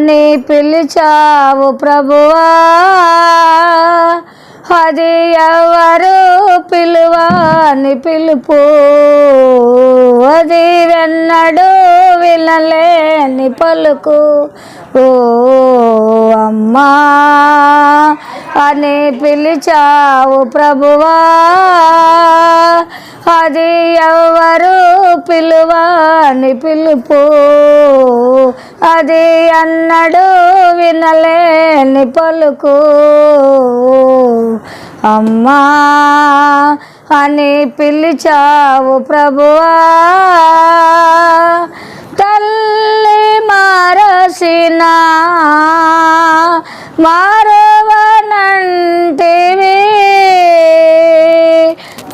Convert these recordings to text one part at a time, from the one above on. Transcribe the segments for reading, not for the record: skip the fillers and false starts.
అని పిలిచావు ప్రభువా, అది ఎవరు పిలువాని పిలుపు, అది వెన్నడు వినలేని పలుకు. ఓ అమ్మా అని పిలిచావు ప్రభువా, అది ఎవరు పిలువాని పిలుపు, అది అన్నడు వినలేని పలుకు. అమ్మా అని పిలిచావు ప్రభువా, తల్లి మారసిన మారవనంటివి,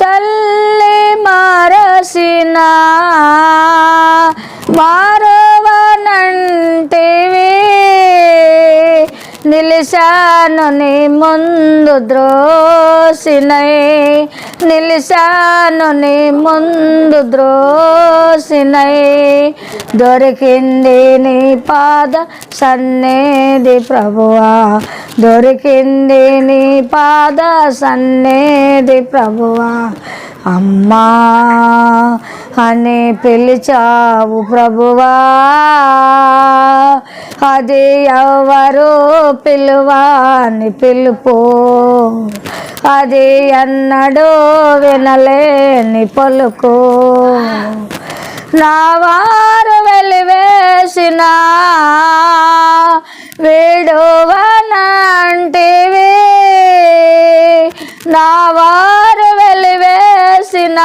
తల్లి మారసిన మారవనంటివి, నిలిశాను నీ ముందు ద్రోసినై, నిలిశాను నీ ముందు ద్రోసినై, దొరికింది నీ పాద సన్నిధి ప్రభువా, దొరికింది నీ పాద సన్నిధి ప్రభువా. అమ్మా అని పిలిచావు ప్రభువా, అది ఎవరు పిలువాని పిలుపు, అది అన్నడు వినలేని పలుకు. నా వారు వెలివేసిన విడువనంటివి, నా వారు వెలివేసిన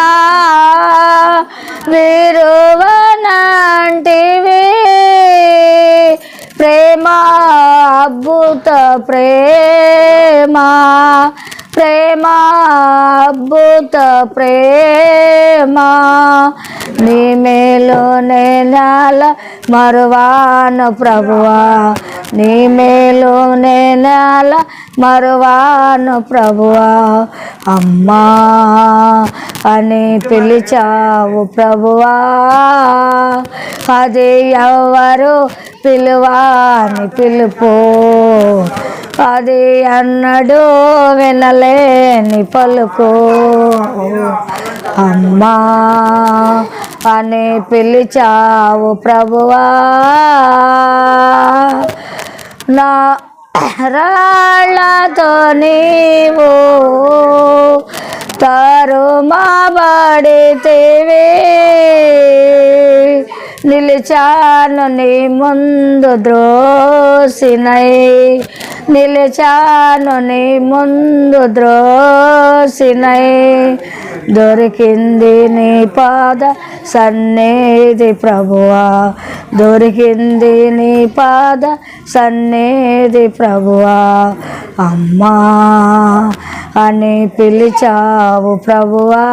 విడువనంటివి, ప్రేమ అద్భుత ప్రేమ, ప్రేమ అద్భుత ప్రేమ, నీ మేలునే నెల మరువాను ప్రభువా, నీ మేలునే నెల మరువాను ప్రభువా. అమ్మా అని పిలిచావు ప్రభువా, అది ఎవరు పిలువాని పిలుపు, అది అన్నడు వినలేని పలుకు. అమ్మా అని పిలిచావు ప్రభువా, నా రాళ్ళతో నీవు తరుమబడితివి, నిలిచాను నీ ముందు ద్రోసినై, నిలిచాను నీ ముందు ద్రోసినై, దొరికింది నీ పాద సన్నిధి ప్రభువా, దొరికింది నీ పాద సన్నిధి ప్రభువా. అమ్మా అని పిలిచావు ప్రభువా,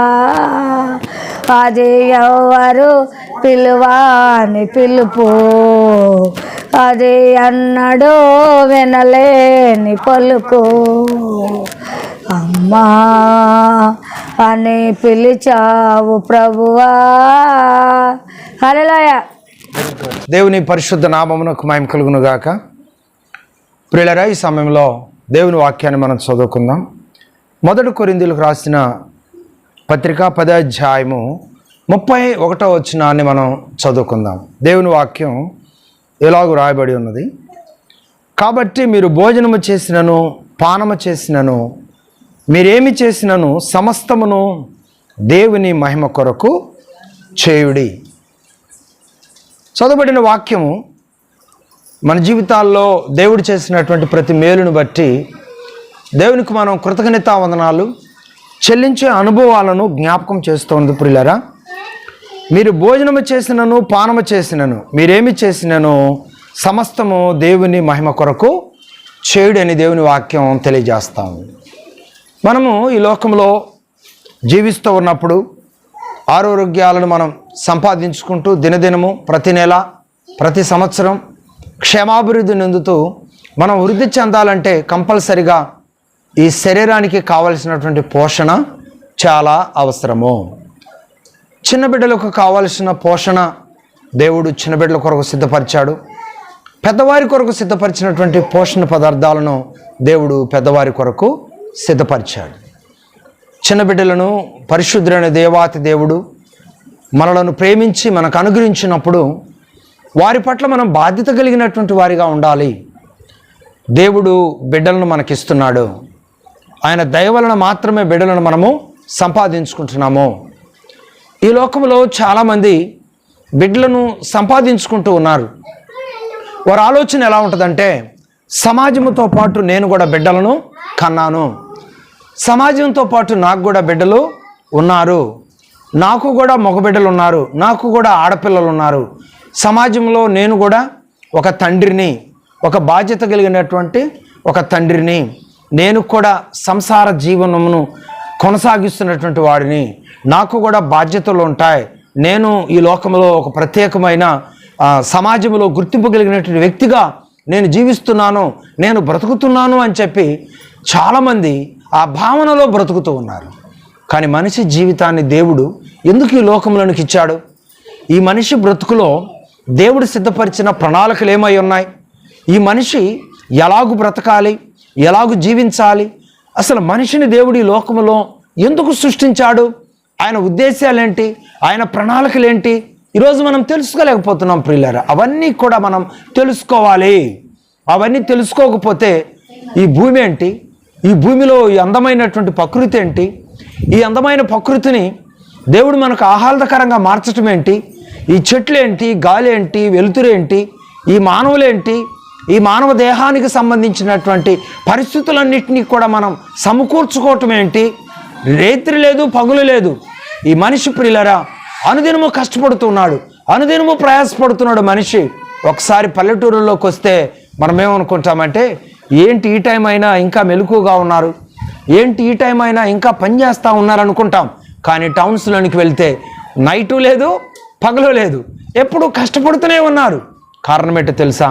అది ఎవరు పిలువాని పిలుపు, అది అన్నడు వినలేని పలుకు. అమ్మా అని పిలిచావు ప్రభువా. హల్లెలూయా. దేవుని పరిశుద్ధ నామమునకు మహిమ కలుగును గాక. ప్రియులారా, ఈ సమయంలో దేవుని వాక్యాన్ని మనం చదువుకుందాం. 1 కొరింథీయులకు రాసిన పత్రిక 10వ అధ్యాయము 31వ వచనాన్ని మనం చదువుకుందాం. దేవుని వాక్యం ఎలాగూ రాయబడి ఉన్నది. కాబట్టి మీరు భోజనము చేసినను పానము చేసినను మీరేమి చేసినను సమస్తమును దేవుని మహిమ కొరకు చేయుడి. చదవబడిన వాక్యము మన జీవితాల్లో దేవుడు చేసినటువంటి ప్రతి మేలును బట్టి దేవునికి మనం కృతజ్ఞతా వందనాలు చెల్లించే అనుభవాలను జ్ఞాపకం చేస్తోంది. ప్రియులారా, మీరు భోజనము చేసినను పానము చేసినను మీరేమి చేసినను సమస్తము దేవుని మహిమ కొరకు చేయుడని దేవుని వాక్యం తెలియజేస్తాము. మనము ఈ లోకంలో జీవిస్తూ ఉన్నప్పుడు ఆరోగ్యాలను మనం సంపాదించుకుంటూ దినదినము ప్రతి నెల ప్రతి సంవత్సరం క్షేమాభివృద్ధి చెందుతూ మనం వృద్ధి చెందాలంటే కంపల్సరిగా ఈ శరీరానికి కావలసినటువంటి పోషణ చాలా అవసరము. చిన్న బిడ్డలకు కావలసిన పోషణ దేవుడు చిన్న బిడ్డల కొరకు సిద్ధపరిచాడు. పెద్దవారి కొరకు సిద్ధపరిచినటువంటి పోషణ పదార్థాలను దేవుడు పెద్దవారి కొరకు సిద్ధపరిచాడు. చిన్న బిడ్డలను పరిశుద్ధులైన దేవాతి దేవుడు మనలను ప్రేమించి మనకు అనుగ్రహించినప్పుడు వారి పట్ల మనం బాధ్యత కలిగినటువంటి వారిగా ఉండాలి. దేవుడు బిడ్డలను మనకిస్తున్నాడు. ఆయన దయ వలన మాత్రమే బిడ్డలను మనము సంపాదించుకుంటున్నాము. ఈ లోకంలో చాలామంది బిడ్డలను సంపాదించుకుంటూ ఉన్నారు. వారి ఆలోచన ఎలా ఉంటుందంటే, సమాజంతో పాటు నేను కూడా బిడ్డలను కన్నాను, సమాజంతో పాటు నాకు కూడా బిడ్డలు ఉన్నారు, నాకు కూడా మగబిడ్డలు ఉన్నారు, నాకు కూడా ఆడపిల్లలు ఉన్నారు, సమాజంలో నేను కూడా ఒక తండ్రిని, ఒక బాధ్యత కలిగినటువంటి ఒక తండ్రిని, నేను కూడా సంసార జీవనమును కొనసాగిస్తున్నటువంటి వాడిని, నాకు కూడా బాధ్యతలు ఉంటాయి, నేను ఈ లోకంలో ఒక ప్రత్యేకమైన సమాజంలో గుర్తింపు కలిగినటువంటి వ్యక్తిగా నేను జీవిస్తున్నాను, నేను బ్రతుకుతున్నాను అని చెప్పి చాలామంది ఆ భావనలో బ్రతుకుతూ ఉన్నారు. కానీ మనిషి జీవితాన్ని దేవుడు ఎందుకు ఈ లోకంలోనికి ఇచ్చాడు? ఈ మనిషి బ్రతుకులో దేవుడు సిద్ధపరిచిన ప్రణాళికలు ఏమై ఉన్నాయి? ఈ మనిషి ఎలాగు బ్రతకాలి, ఎలాగు జీవించాలి, అసలు మనిషిని దేవుడు ఈ లోకంలో ఎందుకు సృష్టించాడు, ఆయన ఉద్దేశాలేంటి, ఆయన ప్రణాళికలేంటి, ఈరోజు మనం తెలుసుకోలేకపోతున్నాం ప్రియులారా. అవన్నీ కూడా మనం తెలుసుకోవాలి. అవన్నీ తెలుసుకోకపోతే ఈ భూమి ఏంటి, ఈ భూమిలో ఈ అందమైనటువంటి ప్రకృతి ఏంటి, ఈ అందమైన ప్రకృతిని దేవుడు మనకు ఆహ్లాదకరంగా మార్చటం ఏంటి, ఈ చెట్లు ఏంటి, గాలి ఏంటి, వెలుతురేంటి, ఈ మానవులేంటి, ఈ మానవ దేహానికి సంబంధించినటువంటి పరిస్థితులన్నింటినీ కూడా మనం సమకూర్చుకోవటం ఏంటి, రేత్రి లేదు పగులు లేదు. ఈ మనిషి ప్రియులరా అనుదినము కష్టపడుతున్నాడు, అనుదినము ప్రయాసపడుతున్నాడు మనిషి. ఒకసారి పల్లెటూరులోకి వస్తే మనం ఏమనుకుంటామంటే, ఏంటి ఈ టైం అయినా ఇంకా మెలకుగా ఉన్నారు, ఏంటి ఈ టైం అయినా ఇంకా పని చేస్తూ ఉన్నారు అనుకుంటాం. కానీ టౌన్స్లోనికి వెళ్తే నైటు లేదు పగలు లేదు, ఎప్పుడు కష్టపడుతూనే ఉన్నారు. కారణం ఏంటో తెలుసా?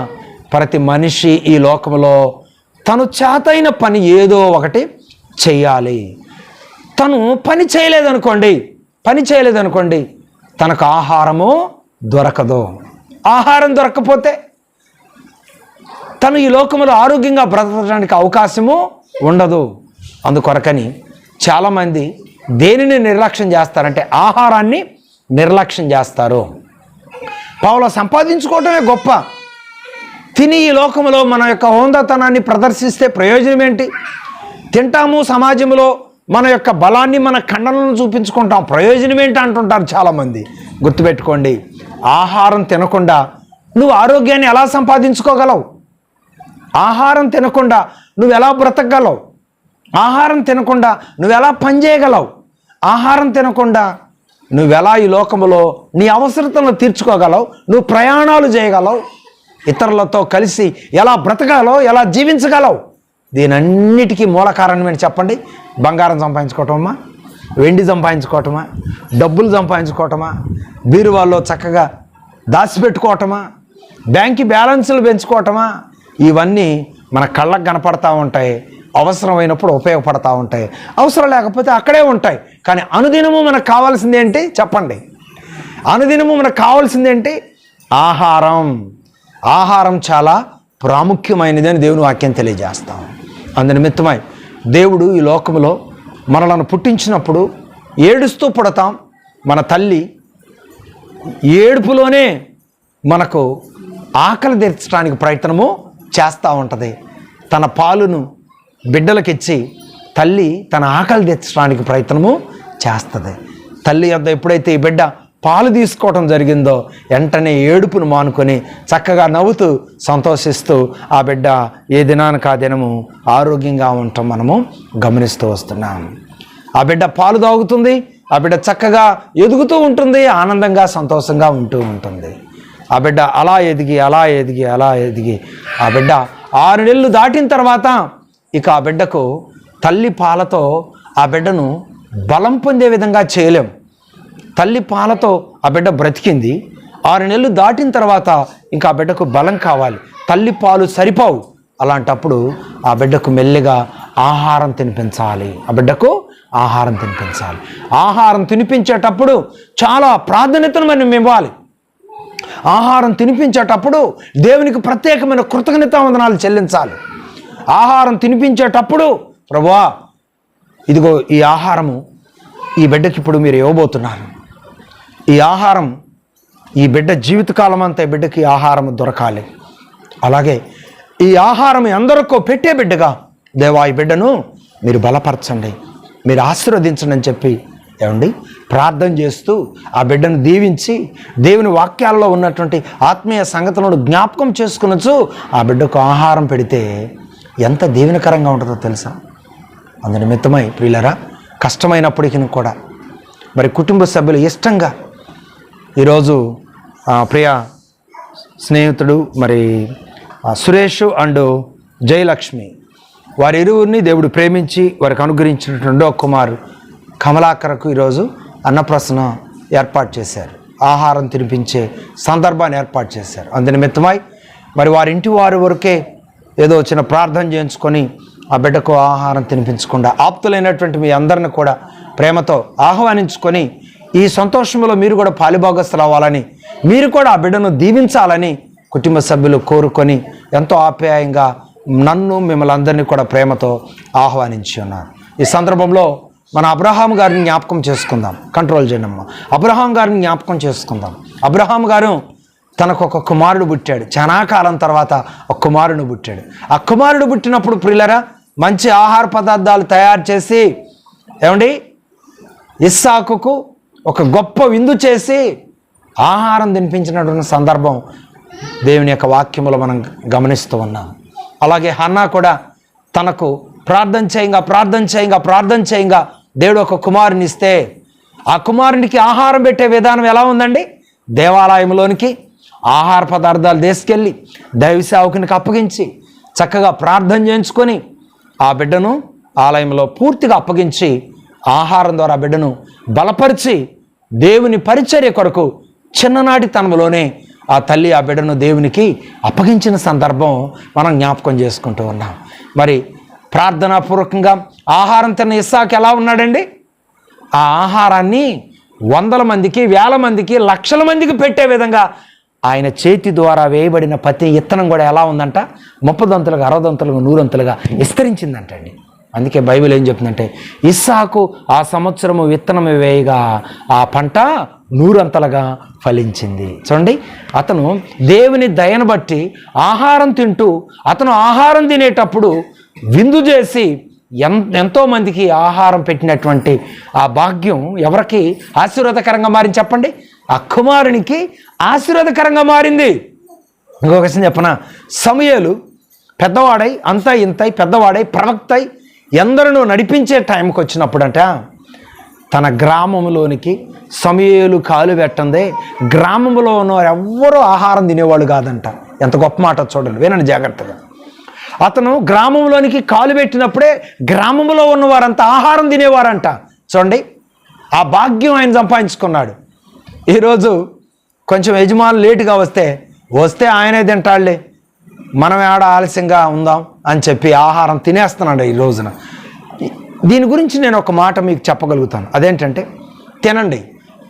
ప్రతి మనిషి ఈ లోకంలో తను చేతైన పని ఏదో ఒకటి చెయ్యాలి. తను పని చేయలేదనుకోండి తనకు ఆహారము దొరకదు. ఆహారం దొరకకపోతే తను ఈ లోకంలో ఆరోగ్యంగా బ్రతకడానికి అవకాశము ఉండదు. అందుకొరకని చాలామంది దేనిని నిర్లక్ష్యం చేస్తారంటే ఆహారాన్ని నిర్లక్ష్యం చేస్తారు. పావులా సంపాదించుకోవటమే గొప్ప. తిని ఈ లోకంలో మన యొక్క హోందాతనాన్ని ప్రదర్శిస్తే ప్రయోజనం ఏంటి? తింటాము, సమాజంలో మన యొక్క బలాన్ని, మన ఖండనలను చూపించుకుంటాం, ప్రయోజనం ఏంటి అంటుంటారు చాలామంది. గుర్తుపెట్టుకోండి, ఆహారం తినకుండా నువ్వు ఆరోగ్యాన్ని ఎలా సంపాదించుకోగలవు? ఆహారం తినకుండా నువ్వు ఎలా బ్రతకగలవు? ఆహారం తినకుండా నువ్వు ఎలా పనిచేయగలవు? ఆహారం తినకుండా నువ్వెలా ఈ లోకంలో నీ అవసరతలను తీర్చుకోగలవు? నువ్వు ప్రయాణాలు చేయగలవు? ఇతరులతో కలిసి ఎలా బ్రతకాలో, ఎలా జీవించగలవు? దీనన్నిటికీ మూల కారణం ఏంటి చెప్పండి? బంగారం సంపాదించుకోవటమా, వెండి సంపాదించుకోవటమా, డబ్బులు సంపాదించుకోవటమా, బీరువాల్లో చక్కగా దాచిపెట్టుకోవటమా, బ్యాంక్ బ్యాలెన్సులు పెంచుకోవటమా? ఇవన్నీ మన కళ్ళకు కనపడతా ఉంటాయి, అవసరమైనప్పుడు ఉపయోగపడతా ఉంటాయి, అవసరం లేకపోతే అక్కడే ఉంటాయి. కానీ అనుదినము మనకు కావాల్సింది ఏంటి చెప్పండి? అనుదినము మనకు కావాల్సింది ఏంటి? ఆహారం. ఆహారం చాలా ప్రాముఖ్యమైనది అని దేవుని వాక్యం తెలియజేస్తాం. అందునిమిత్తమై దేవుడు ఈ లోకంలో మనలను పుట్టించినప్పుడు ఏడుస్తూ పుడతాం. మన తల్లి ఏడుపులోనే మనకు ఆకలి తీర్చడానికి ప్రయత్నము చేస్తూ ఉంటుంది. తన పాలును బిడ్డలకిచ్చి తల్లి తన ఆకలి తీర్చడానికి ప్రయత్నము చేస్తుంది. తల్లి వద్ద ఎప్పుడైతే ఈ బిడ్డ పాలు తీసుకోవటం జరిగిందో వెంటనే ఏడుపును మానుకొని చక్కగా నవ్వుతూ సంతోషిస్తూ ఆ బిడ్డ ఏ దినానికి ఆ దినము ఆరోగ్యంగా ఉండటం మనము గమనిస్తూ వస్తున్నాం. ఆ బిడ్డ పాలు తాగుతుంది, ఆ బిడ్డ చక్కగా ఎదుగుతూ ఉంటుంది, ఆనందంగా సంతోషంగా ఉంటూ ఉంటుంది. ఆ బిడ్డ అలా ఎదిగి ఆ బిడ్డ 6 నెలలు దాటిన తర్వాత ఇక ఆ బిడ్డకు తల్లి పాలతో ఆ బిడ్డను బలం పొందే విధంగా చేయలేం. తల్లి పాలతో ఆ బిడ్డ బ్రతికింది. 6 నెలలు దాటిన తర్వాత ఇంకా ఆ బిడ్డకు బలం కావాలి, తల్లి పాలు సరిపోవు. అలాంటప్పుడు ఆ బిడ్డకు మెల్లిగా ఆహారం తినిపించాలి. ఆ బిడ్డకు ఆహారం తినిపించాలి. ఆహారం తినిపించేటప్పుడు చాలా ప్రాధాన్యతను మనం ఇవ్వాలి. ఆహారం తినిపించేటప్పుడు దేవునికి ప్రత్యేకమైన కృతజ్ఞతావందనాలు చెల్లించాలి. ఆహారం తినిపించేటప్పుడు ప్రభువా ఇదిగో ఈ ఆహారము ఈ బిడ్డకి ఇప్పుడు మీరు ఇవ్వబోతున్నారు, ఈ ఆహారం ఈ బిడ్డ జీవితకాలం అంతా ఈ బిడ్డకి ఆహారం దొరకాలి, అలాగే ఈ ఆహారం అందరికో పెట్టే బిడ్డగా దేవా ఈ బిడ్డను మీరు బలపరచండి, మీరు ఆశీర్వదించండి అని చెప్పి ఏమండి ప్రార్థన చేస్తూ ఆ బిడ్డను దీవించి దేవుని వాక్యాల్లో ఉన్నటువంటి ఆత్మీయ సంగతులను జ్ఞాపకం చేసుకునొచ్చు ఆ బిడ్డకు ఆహారం పెడితే ఎంత దీవెనకరంగా ఉంటుందో తెలుసా. అందు నిమిత్తమై ప్రియులరా కష్టమైనప్పటికీ కూడా మరి కుటుంబ సభ్యులు ఇష్టంగా ఈరోజు ప్రియ స్నేహితుడు మరి సురేష్ అండ్ జయలక్ష్మి వారి ఇరువురిని దేవుడు ప్రేమించి వారికి అనుగ్రహించినటువంటి రెండో కుమారు కమలాకరకు ఈరోజు అన్నప్రసన్న ఏర్పాటు చేశారు, ఆహారం తినిపించే సందర్భాన్ని ఏర్పాటు చేశారు. అందు నిమిత్తమై మరి వారి ఇంటి వారి వరకే ఏదో చిన్న ప్రార్థన చేయించుకొని ఆ బిడ్డకు ఆహారం తినిపించకుండా ఆప్తులైనటువంటి మీ అందరిని కూడా ప్రేమతో ఆహ్వానించుకొని ఈ సంతోషంలో మీరు కూడా పాలిభాగస్తులు అవ్వాలని, మీరు కూడా ఆ బిడ్డను దీవించాలని కుటుంబ సభ్యులు కోరుకొని ఎంతో ఆప్యాయంగా నన్ను మిమ్మల్ని అందరినీ కూడా ప్రేమతో ఆహ్వానించి ఉన్నారు. ఈ సందర్భంలో మన అబ్రహాం గారిని జ్ఞాపకం చేసుకుందాం. కంట్రోల్ చేయనమ్మా. అబ్రహాం గారిని జ్ఞాపకం చేసుకుందాం. అబ్రహాం గారు తనకు ఒక కుమారుడు పుట్టాడు, చాలా కాలం తర్వాత ఒక కుమారుడు పుట్టాడు. ఆ కుమారుడు పుట్టినప్పుడు ప్రియులరా మంచి ఆహార పదార్థాలు తయారు చేసి ఏమండి ఇస్సాకుకు ఒక గొప్ప విందు చేసి ఆహారం తినిపించినటువంటి సందర్భం దేవుని యొక్క వాక్యములో మనం గమనిస్తూ ఉన్నాం. అలాగే హన్నా కూడా తనకు ప్రార్థన చేయంగా దేవుడు ఒక కుమారుని ఇస్తే ఆ కుమారునికి ఆహారం పెట్టే విధానం ఎలా ఉందండి? దేవాలయంలోనికి ఆహార పదార్థాలు తీసుకెళ్ళి దైవ సేవకునికి అప్పగించి చక్కగా ప్రార్థన చేయించుకొని ఆ బిడ్డను ఆలయంలో పూర్తిగా అప్పగించి ఆహారం ద్వారా బిడ్డను బలపరిచి దేవుని పరిచర్య కొరకు చిన్ననాటి తనములోనే ఆ తల్లి ఆ బిడ్డను దేవునికి అప్పగించిన సందర్భం మనం జ్ఞాపకం చేసుకుంటూ ఉన్నాం. మరి ప్రార్థనాపూర్వకంగా ఆహారం తిన్న ఇస్సాకు ఎలా ఉన్నాడండి? ఆ ఆహారాన్ని 100 మందికి, 1000 మందికి, లక్షల మందికి పెట్టే విధంగా ఆయన చేతి ద్వారా వేయబడిన ప్రతి ఇత్తనం కూడా ఎలా ఉందంట? 30 దంతులుగా, 60 దంతులుగా, 100 దంతులుగా విస్తరించిందంటండి. అందుకే బైబిల్ ఏం చెప్తుందంటే ఇస్సాకు ఆ సంవత్సరము విత్తనం వేయగా ఆ పంట 100 అంతలుగా ఫలించింది. చూడండి, అతను దేవుని దయను బట్టి ఆహారం తింటూ అతను ఆహారం తినేటప్పుడు విందు చేసి ఎంతోమందికి ఆహారం పెట్టినటువంటి ఆ భాగ్యం ఎవరికి ఆశీర్వాదకరంగా మారింది చెప్పండి? ఆ కుమారునికి ఆశీర్వాదకరంగా మారింది. ఇంకొక విషయం చెప్పనా, సమూయేలు పెద్దవాడై అంతా ఇంతై పెద్దవాడై ప్రవక్తై ఎందరినో నడిపించే టైంకి వచ్చినప్పుడంట తన గ్రామంలోనికి సమూయేలు కాలు పెట్టందే గ్రామంలో ఉన్నవారు ఎవ్వరూ ఆహారం తినేవాళ్ళు కాదంట. ఎంత గొప్ప మాట చూడండి, వినండి జాగ్రత్తగా. అతను గ్రామంలోనికి కాలు పెట్టినప్పుడే గ్రామంలో ఉన్నవారంతా ఆహారం తినేవారంట. చూడండి, ఆ భాగ్యం ఆయన సంపాదించుకున్నాడు. ఈరోజు కొంచెం యజమానులు లేటుగా వస్తే ఆయనే తింటాడులే, మనం ఏడ ఆలస్యంగా ఉందాం అని చెప్పి ఆహారం తినేస్తున్నాడు ఈ రోజున. దీని గురించి నేను ఒక మాట మీకు చెప్పగలుగుతాను. అదేంటంటే తినండి,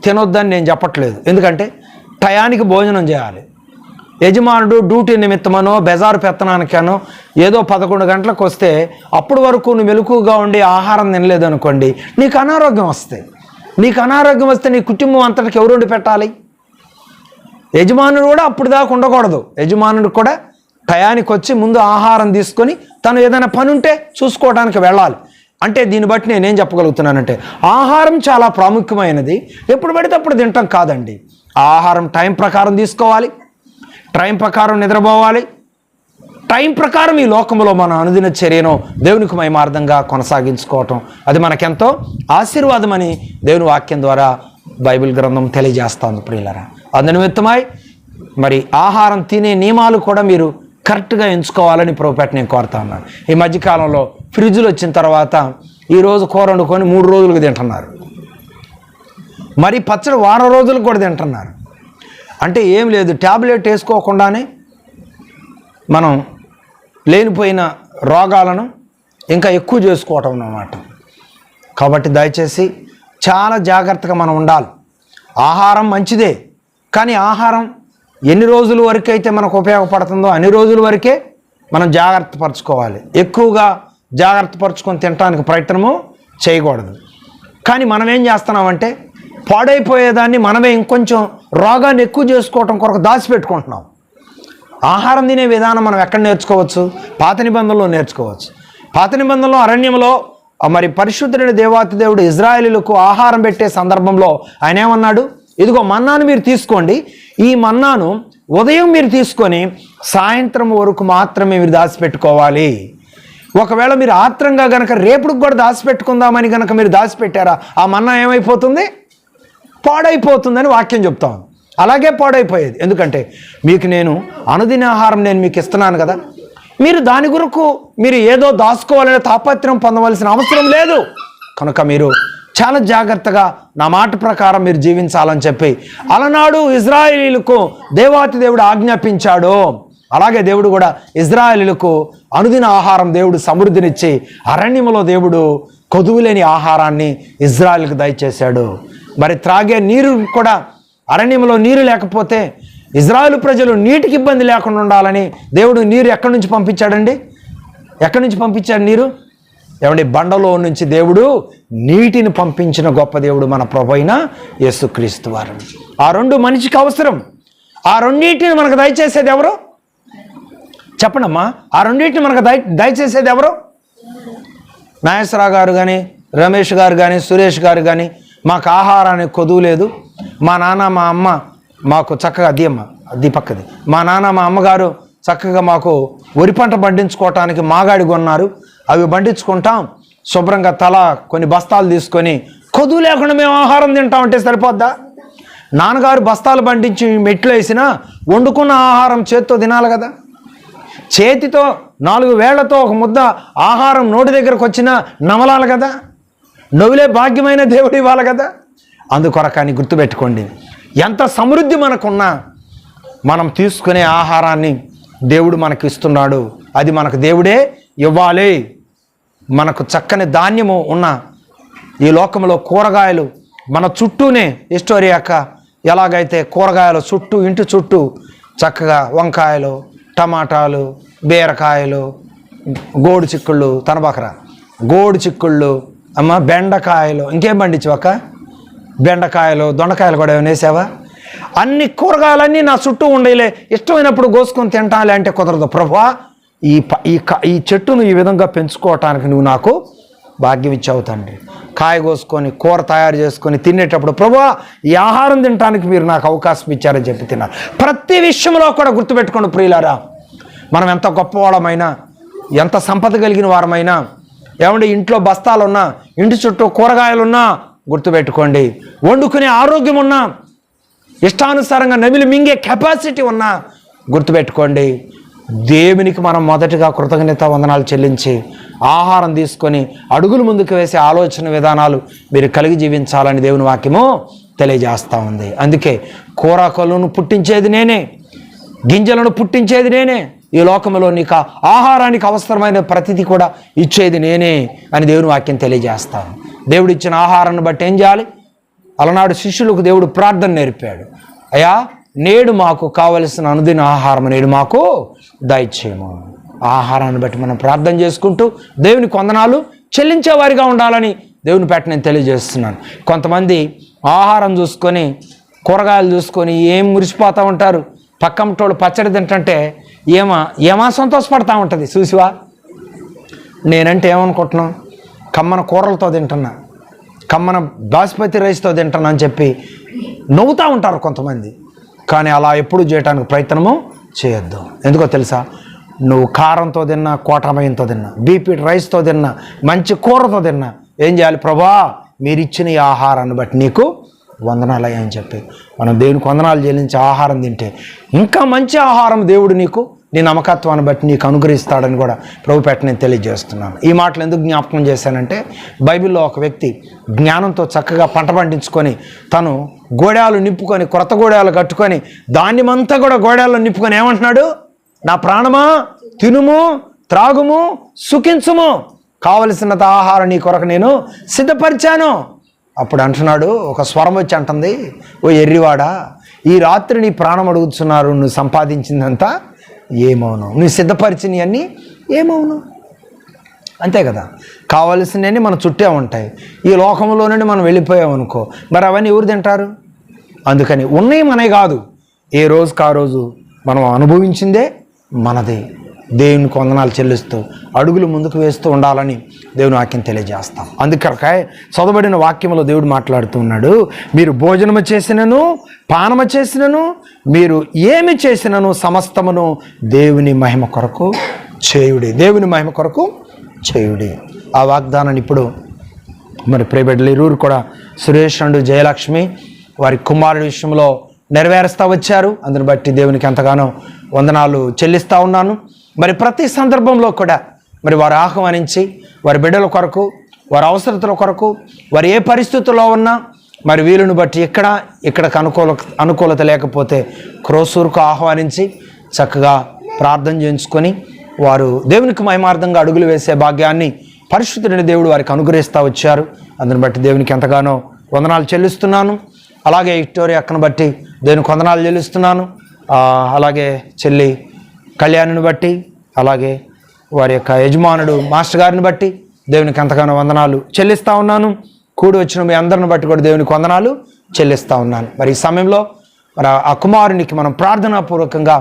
తినొద్దని నేను చెప్పట్లేదు. ఎందుకంటే టయానికి భోజనం చేయాలి. యజమానుడు డ్యూటీ నిమిత్తమనో బెజారు పెత్తనానికనో ఏదో 11 గంటలకు వస్తే అప్పటి వరకు నువ్వు మెలకుగా ఉండి ఆహారం తినలేదు అనుకోండి, నీకు అనారోగ్యం వస్తాయి. నీకు అనారోగ్యం వస్తే నీ కుటుంబం అంతటికి ఎవరు వండి పెట్టాలి? యజమానుడు కూడా అప్పుడు దాకా ఉండకూడదు. యజమానుడు కూడా టయానికి వచ్చి ముందు ఆహారం తీసుకొని తను ఏదైనా పని ఉంటే చూసుకోవడానికి వెళ్ళాలి. అంటే దీన్ని బట్టి నేనేం చెప్పగలుగుతున్నానంటే ఆహారం చాలా ప్రాముఖ్యమైనది. ఎప్పుడు పడితే అప్పుడు తినటం కాదండి. ఆహారం టైం ప్రకారం తీసుకోవాలి, టైం ప్రకారం నిద్రపోవాలి, టైం ప్రకారం ఈ లోకంలో మన అనుదిన చర్యను దేవునికి మహిమార్థంగా కొనసాగించుకోవటం అది మనకెంతో ఆశీర్వాదమని దేవుని వాక్యం ద్వారా బైబిల్ గ్రంథం తెలియజేస్తుంది ప్రియులరా. అందునిమిత్తమై మరి ఆహారం తినే నియమాలు కూడా మీరు కరెక్ట్గా ఎంచుకోవాలని ప్రభుపేట నేను కోరుతా ఉన్నాను. ఈ మధ్యకాలంలో ఫ్రిడ్జ్లు వచ్చిన తర్వాత ఈరోజు కూర వండుకొని 3 రోజులకు తింటున్నారు, మరి పచ్చడి వారం రోజులకు కూడా తింటున్నారు. అంటే ఏం లేదు, ట్యాబ్లెట్ వేసుకోకుండానే మనం లేనిపోయిన రోగాలను ఇంకా ఎక్కువ చేసుకోవటం అన్నమాట. కాబట్టి దయచేసి చాలా జాగ్రత్తగా మనం ఉండాలి. ఆహారం మంచిదే, కానీ ఆహారం ఎన్ని రోజుల వరకు అయితే మనకు ఉపయోగపడుతుందో అన్ని రోజుల వరకే మనం జాగ్రత్త పరచుకోవాలి. ఎక్కువగా జాగ్రత్త పరచుకొని తినడానికి ప్రయత్నము చేయకూడదు. కానీ మనం ఏం చేస్తున్నామంటే పాడైపోయేదాన్ని మనమే ఇంకొంచెం రోగాన్ని ఎక్కువ చేసుకోవటం కొరకు దాచిపెట్టుకుంటున్నాం. ఆహారం తినే విధానం మనం ఎక్కడ నేర్చుకోవచ్చు? పాత నిబంధనలో నేర్చుకోవచ్చు. పాత నిబంధనలో అరణ్యంలో మరి పరిశుద్ధుడైన దేవాతి దేవుడు ఇజ్రాయేలీలకు ఆహారం పెట్టే సందర్భంలో ఆయన ఏమన్నాడు? ఇదిగో మన్నాను మీరు తీసుకోండి, ఈ మన్నాను ఉదయం మీరు తీసుకొని సాయంత్రం వరకు మాత్రమే మీరు దాచిపెట్టుకోవాలి. ఒకవేళ మీరు ఆత్రంగా గనక రేపుడికి కూడా దాచిపెట్టుకుందామని గనక మీరు దాచిపెట్టారా, ఆ మన్నా ఏమైపోతుంది? పాడైపోతుందని వాక్యం చెప్తాం. అలాగే పాడైపోయేది. ఎందుకంటే మీకు నేను అనుదిన ఆహారం నేను మీకు ఇస్తున్నాను కదా, మీరు దాని కొరకు మీరు ఏదో దాచుకోవాలనే తాపత్రయం పొందవలసిన అవసరం లేదు. కనుక మీరు చాలా జాగ్రత్తగా నా మాట ప్రకారం మీరు జీవించాలని చెప్పి అలనాడు ఇజ్రాయేలీలకు దేవాతి దేవుడు ఆజ్ఞాపించాడు. అలాగే దేవుడు కూడా ఇజ్రాయేలీలకు అనుదిన ఆహారం దేవుడు సమృద్ధినిచ్చి అరణ్యములో దేవుడు కొదువులేని ఆహారాన్ని ఇజ్రాయేలుకు దయచేశాడు. మరి త్రాగే నీరు కూడా అరణ్యంలో నీరు లేకపోతే ఇజ్రాయేలు ప్రజలు నీటికి ఇబ్బంది లేకుండా ఉండాలని దేవుడు నీరు ఎక్కడి నుంచి పంపించాడండి? ఎక్కడి నుంచి పంపించాడు నీరు? ఏమండి, బండలో నుంచి దేవుడు నీటిని పంపించిన గొప్ప దేవుడు మన ప్రభు అయిన యేసుక్రీస్తు వారు. ఆ రెండు మనిషికి అవసరం. ఆ రెండింటిని మనకు దయచేసేది ఎవరు? చెప్పండమ్మా, ఆ రెండింటిని మనకు దయచేసేది ఎవరు? నాగేశ్వరరావు గారు కానీ, రమేష్ గారు కానీ, సురేష్ గారు కానీ మాకు ఆహారానికి కొదువు లేదు, మా నాన్న మా అమ్మ మాకు చక్కగా అది పక్కది మా నాన్న మా అమ్మగారు చక్కగా మాకు వరి పంట పండించుకోవటానికి మాగాడి కొన్నారు, అవి పండించుకుంటాం, శుభ్రంగా తల కొన్ని బస్తాలు తీసుకొని కొదువు లేకుండా మేము ఆహారం తింటామంటే సరిపోద్దా? నాన్నగారు బస్తాలు పండించి మెట్లు వేసినా వండుకున్న ఆహారం చేత్తో తినాలి కదా. చేతితో 4 వేళ్లతో ఒక ముద్ద ఆహారం నోటి దగ్గరకు వచ్చినా నమలాలి కదా. నవ్వులే భాగ్యమైన దేవుడు ఇవ్వాలి కదా. అందుకొరకని గుర్తుపెట్టుకోండి, ఎంత సమృద్ధి మనకున్నా మనం తీసుకునే ఆహారాన్ని దేవుడు మనకి ఇస్తున్నాడు. అది మనకు దేవుడే ఇవ్వాలి. మనకు చక్కని ధాన్యము ఉన్న ఈ లోకంలో కూరగాయలు మన చుట్టూనే హిస్టోరీ అక్క ఎలాగైతే కూరగాయలు చుట్టూ ఇంటి చుట్టూ చక్కగా వంకాయలు, టమాటాలు, బీరకాయలు, గోడు చిక్కుళ్ళు, తనబకరా గోడు చిక్కుళ్ళు, అమ్మ బెండకాయలు, ఇంకేం పండించు అక్క? బెండకాయలు, దొండకాయలు కూడా ఏమైనా వేసావా? అన్ని కూరగాయలన్నీ నా చుట్టూ ఉండేలే, ఇష్టమైనప్పుడు కోసుకొని తింటాలే అంటే కుదరదు. ప్రభువా, ఈ చెట్టును ఈ విధంగా పెంచుకోవటానికి నువ్వు నాకు భాగ్యం ఇచ్చావు తండ్రి. కాయ కోసుకొని కూర తయారు చేసుకొని తినేటప్పుడు ప్రభువా ఈ ఆహారం తినడానికి మీరు నాకు అవకాశం ఇచ్చారని చెప్పి తిన్నారు. ప్రతి విషయంలో కూడా గుర్తుపెట్టుకోండి ప్రియులారా, మనం ఎంత గొప్పవాళ్ళమైనా, ఎంత సంపద కలిగిన వారమైనా, ఏమంటే ఇంట్లో బస్తాలున్నా, ఇంటి చుట్టూ కూరగాయలున్నా గుర్తుపెట్టుకోండి, వండుకునే ఆరోగ్యం ఉన్నా, ఇష్టానుసారంగా నమిలి మింగే కెపాసిటీ ఉన్నా గుర్తుపెట్టుకోండి, దేవునికి మనం మొదటిగా కృతజ్ఞత వందనాలు చెల్లించి ఆహారం తీసుకొని అడుగులు ముందుకు వేసే ఆలోచన విధానాలు మీరు కలిగి జీవించాలని దేవుని వాక్యము తెలియజేస్తూ ఉంది. అందుకే కూరకలను పుట్టించేది నేనే, గింజలను పుట్టించేది నేనే, ఈ లోకంలో నీకు ఆహారానికి అవసరమైన ప్రతిదీ కూడా ఇచ్చేది నేనే అని దేవుని వాక్యం తెలియజేస్తాను. దేవుడు ఇచ్చిన ఆహారాన్ని బట్టి ఏం చేయాలి? అలనాడు శిష్యులకు దేవుడు ప్రార్థన నేర్పాడు. అయ్యా, నేడు మాకు కావలసిన అనుదిన ఆహారం నేడు మాకు దయచేయము. ఆహారాన్ని బట్టి మనం ప్రార్థన చేసుకుంటూ దేవునికి వందనాలు చెల్లించేవారిగా ఉండాలని దేవుని పేట నేను తెలియజేస్తున్నాను. కొంతమంది ఆహారం చూసుకొని, కూరగాయలు చూసుకొని ఏం మురిసిపోతూ ఉంటారు. పక్కంటోళ్ళు పచ్చడి తింటుంటే ఏమా సంతోషపడతా ఉంటుంది చూసివా. నేనంటే ఏమనుకుంటున్నాం, కమ్మన కూరలతో తింటున్నా, కమ్మన బాస్మతి రైస్తో తింటున్నా అని చెప్పి నవ్వుతూ ఉంటారు కొంతమంది. కానీ అలా ఎప్పుడు చేయడానికి ప్రయత్నము చేయొద్దు. ఎందుకో తెలుసా? నువ్వు కారంతో తిన్నా, కోటమయంతో తిన్నా, బీపీ రైస్తో తిన్నా, మంచి కూరతో తిన్నా ఏం చేయాలి? ప్రభా, మీరు ఇచ్చిన ఈ ఆహారాన్ని బట్టి నీకు వందనాలయ్యా అని చెప్పి మనం దేవునికి వందనాలు చెల్లించి ఆహారం తింటే ఇంకా మంచి ఆహారం దేవుడు నీకు నీ నమ్మకత్వాన్ని బట్టి నీకు అనుగ్రహిస్తాడని కూడా ప్రభు పేట నేను తెలియజేస్తున్నాను. ఈ మాటలు ఎందుకు జ్ఞాపకం చేశానంటే, బైబిల్లో ఒక వ్యక్తి జ్ఞానంతో చక్కగా పంట పండించుకొని తను గోడాలు నింపుకొని, కొత్త గోడాలు కట్టుకొని ధాన్యమంతా కూడా గోడాల్లో నింపుకొని ఏమంటున్నాడు? నా ప్రాణమా తినుము, త్రాగుము, సుఖించుము, కావలసినంత ఆహారం నీ కొరకు నేను సిద్ధపరిచాను. అప్పుడు అంటున్నాడు, ఒక స్వరం వచ్చి అంటుంది, ఓ ఎర్రివాడా, ఈ రాత్రి నీ ప్రాణం అడుగుతున్నారు, నువ్వు సంపాదించిందంతా ఏమవును, నువ్వు సిద్ధపరిచినవి అన్నీ ఏమవును? అంతే కదా. కావలసినవన్నీ మన చుట్టే ఉంటాయి. ఈ లోకంలో నుండి మనం వెళ్ళిపోయాం అనుకో, మరి అవన్నీ ఎవరు తింటారు? అందుకని ఉన్నాయి మనవి కాదు, ఏ రోజుకి ఆ రోజు మనం అనుభవించిందే మనదే. దేవునికి వందనాలు చెల్లిస్తూ అడుగులు ముందుకు వేస్తూ ఉండాలని దేవుని వాక్యం తెలియజేస్తాం. అందుకే చదవబడిన వాక్యంలో దేవుడు మాట్లాడుతూ ఉన్నాడు, మీరు భోజనము చేసినను పానము చేసినను మీరు ఏమి చేసినను సమస్తమును దేవుని మహిమ కొరకు చేయుడి, దేవుని మహిమ కొరకు చేయుడి. ఆ వాగ్దానాన్ని ఇప్పుడు మరి ప్రియబిడ్డలు ఇరువురు కూడా సురేష్ అండ్ జయలక్ష్మి వారి కుమారుడి విషయంలో నెరవేరుస్తూ వచ్చారు. అందుని బట్టి దేవునికి ఎంతగానో వందనాలు చెల్లిస్తూ ఉన్నాను. మరి ప్రతి సందర్భంలో కూడా మరి వారు ఆహ్వానించి వారి బిడ్డల కొరకు, వారి అవసరతల కొరకు, వారు ఏ పరిస్థితుల్లో ఉన్నా మరి వీలుని బట్టి ఇక్కడికి అనుకూలత లేకపోతే క్రోసూరుకు ఆహ్వానించి చక్కగా ప్రార్థన చేయించుకొని వారు దేవునికి మహిమార్థంగా అడుగులు వేసే భాగ్యాన్ని పరిశుద్ధుడైన దేవుడు వారికి అనుగ్రహిస్తూ వచ్చారు. అందుని బట్టి దేవునికి ఎంతగానో వందనాలు చెల్లిస్తున్నాను. అలాగే విక్టోరియా అక్కను బట్టి దేవునికి వందనాలు చెల్లిస్తున్నాను. అలాగే చెల్లి కళ్యాణిని బట్టి, అలాగే వారి యొక్క యజమానుడు మాస్టర్ గారిని బట్టి దేవునికి ఎంతగానో వందనాలు చెల్లిస్తూ ఉన్నాను. కూడి వచ్చిన మీ అందరిని బట్టి కూడా దేవునికి వందనాలు చెల్లిస్తూ ఉన్నాను. మరి ఈ సమయంలో మరి ఆ కుమారునికి మనం ప్రార్థనాపూర్వకంగా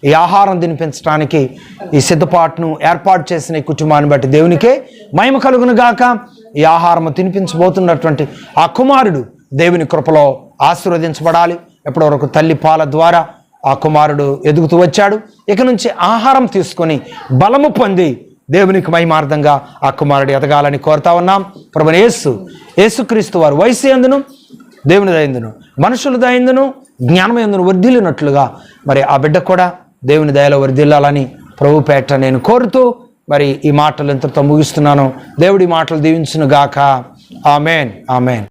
ఈ ఆహారం తినిపించడానికి ఈ సిద్ధపాటును ఏర్పాటు చేసిన ఈ కుటుంబాన్ని బట్టి దేవునికే మహిమ కలుగును గాక. ఈ ఆహారం తినిపించబోతున్నటువంటి ఆ కుమారుడు దేవుని కృపలో ఆశీర్వదించబడాలి. ఎప్పటివరకు తల్లి పాల ద్వారా ఆ కుమారుడు ఎదుగుతూ వచ్చాడు. ఇక నుంచి ఆహారం తీసుకొని బలము పొంది దేవునికి మహిమార్థంగా ఆ కుమారుడు ఎదగాలని కోరుతా ఉన్నాం. ప్రభువైన యేసుక్రీస్తు వారు వయసు యందును, దేవుని దయందును, మనుషుల దయందును, జ్ఞానమయందును వర్ధిల్లినట్లుగా మరి ఆ బిడ్డ కూడా దేవుని దయలో వర్ధిల్లాలని ప్రభు పేట నేను కోరుతూ మరి ఈ మాటలు ఎంతతో ముగిస్తున్నాను. దేవుడి మాటలు దీవించును గాక. Amen, amen.